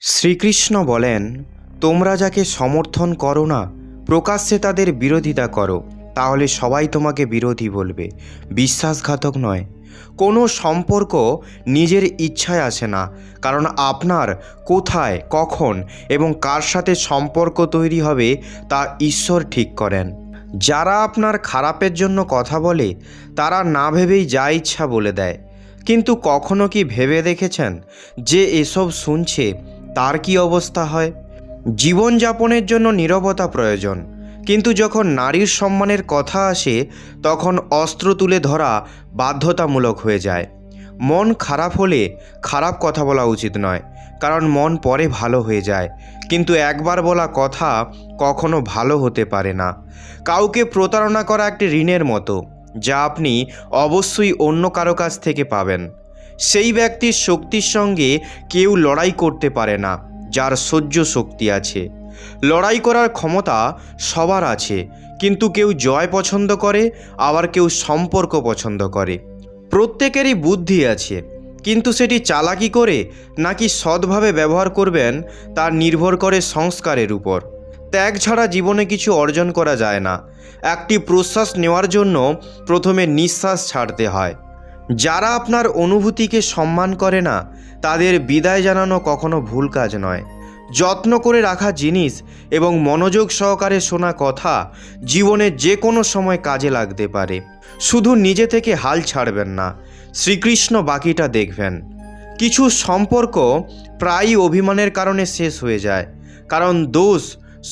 শ্রীকৃষ্ণ বলেন, তোমরা যাকে সমর্থন করো না প্রকাশ্যে তাদের বিরোধিতা করো, তাহলে সবাই তোমাকে বিরোধী বলবে, বিশ্বাসঘাতক নয়। কোনো সম্পর্ক নিজের ইচ্ছায় আসে না, কারণ আপনার কোথায়, কখন এবং কার সাথে সম্পর্ক তৈরি হবে তা ঈশ্বর ঠিক করেন। যারা আপনার খারাপের জন্য কথা বলে তারা না ভেবেই যা ইচ্ছা বলে দেয়, কিন্তু কখনো কি ভেবে দেখেছেন যে এসব শুনছে তার কি অবস্থা হয়? জীবনযাপনের জন্য নীরবতা প্রয়োজন, কিন্তু যখন নারীর সম্মানের কথা আসে তখন অস্ত্র তুলে ধরা বাধ্যতামূলক হয়ে যায়। মন খারাপ হলে খারাপ কথা বলা উচিত নয়, কারণ মন পরে ভালো হয়ে যায়, কিন্তু একবার বলা কথা কখনো ভালো হতে পারে না। কাউকে প্রতারণা করা একটি ঋণের মতো, যা আপনি অবশ্যই অন্য কারো কাছ থেকে পাবেন। সেই ব্যক্তির শক্তির সঙ্গে কেউ লড়াই করতে পারে না যার সহ্য শক্তি আছে। লড়াই করার ক্ষমতা সবার আছে, কিন্তু কেউ জয় পছন্দ করে, আবার কেউ সম্পর্ক পছন্দ করে। প্রত্যেকেরই বুদ্ধি আছে, কিন্তু সেটি চালাকি করে নাকি সৎভাবে ব্যবহার করবেন তা নির্ভর করে সংস্কারের উপর। ত্যাগ ছাড়া জীবনে কিছু অর্জন করা যায় না। একটি প্রশ্বাস নেওয়ার জন্য প্রথমে নিঃশ্বাস ছাড়তে হয়। যারা আপনার অনুভূতিকে সম্মান করে না তাদের বিদায় জানানো কখনো ভুল কাজ নয়। যত্ন করে রাখা জিনিস এবং মনোযোগ সহকারে শোনা কথা জীবনে যে কোনো সময় কাজে লাগতে পারে। শুধু নিজে থেকে হাল ছাড়বেন না, শ্রীকৃষ্ণ বাকিটা দেখবেন। কিছু সম্পর্ক প্রায়ই অভিমানের কারণে শেষ হয়ে যায়, কারণ দোষ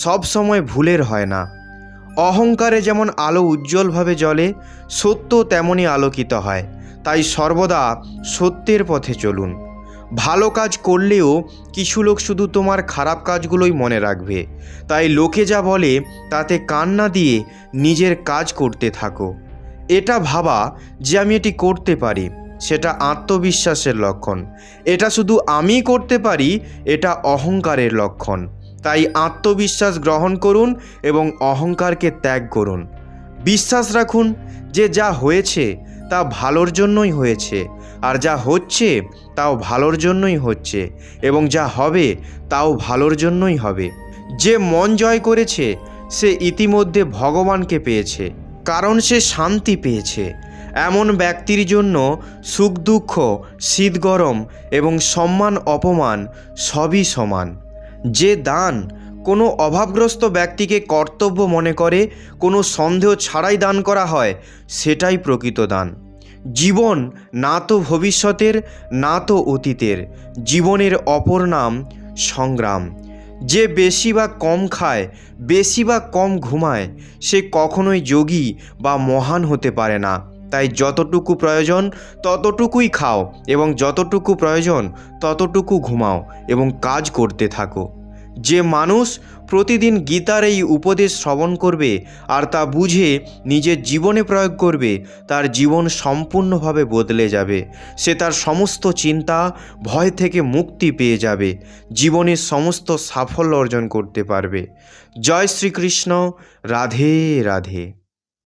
সব সময় ভুলের হয় না। অহংকারে যেমন আলো উজ্জ্বলভাবে জ্বলে, সত্য তেমনই আলোকিত হয়। তাই সর্বদা সত্যের পথে চলুন। ভালো কাজ করলেও কিছু লোক শুধু তোমার খারাপ কাজগুলোই মনে রাখবে, তাই লোকে যা বলে তাতে কান না দিয়ে নিজের কাজ করতে থাকো। এটা ভাবা যে আমি এটি করতে পারি, সেটা আত্মবিশ্বাসের লক্ষণ। এটা শুধু আমি করতে পারি, এটা অহংকারের লক্ষণ। তাই আত্মবিশ্বাস গ্রহণ করুন এবং অহংকারকে ত্যাগ করুন। বিশ্বাস রাখুন যে যা হয়েছে তা ভালোর জন্যই হয়েছে, আর যা হচ্ছে তাও ভালোর জন্যই হচ্ছে, এবং যা হবে তাও ভালোর জন্যই হবে। যে মন জয় করেছে সে ইতিমধ্যে ভগবানকে পেয়েছে, কারণ সে শান্তি পেয়েছে। এমন ব্যক্তির জন্য সুখ দুঃখ, শীত গরম এবং সম্মান অপমান সবই সমান। যে দান কোনো অভাবগ্রস্ত ব্যক্তিকে কর্তব্য মনে করে, কোনো সন্দেহ ছাড়াই দান করা হয়, সেটাই প্রকৃত দান। জীবন না তো ভবিষ্যতের, না তো অতীতের। জীবনের অপর নাম সংগ্রাম। যে বেশি বা কম খায়, বেশি বা কম ঘুমায়, সে কখনোই যোগী বা মহান হতে পারে না। তাই যতটুকু প্রয়োজন ততটুকুই খাও, এবং যতটুকু প্রয়োজন ততটুকু ঘুমাও এবং কাজ করতে থাকো। যে মানুষ প্রতিদিন গীতার এই উপদেশ শ্রবণ করবে আর তা বুঝে নিজের জীবনে প্রয়োগ করবে, তার জীবন সম্পূর্ণভাবে বদলে যাবে। সে তার সমস্ত চিন্তা, ভয় থেকে মুক্তি পেয়ে যাবে, জীবনের সমস্ত সাফল্য অর্জন করতে পারবে। জয় শ্রীকৃষ্ণ। রাধে রাধে।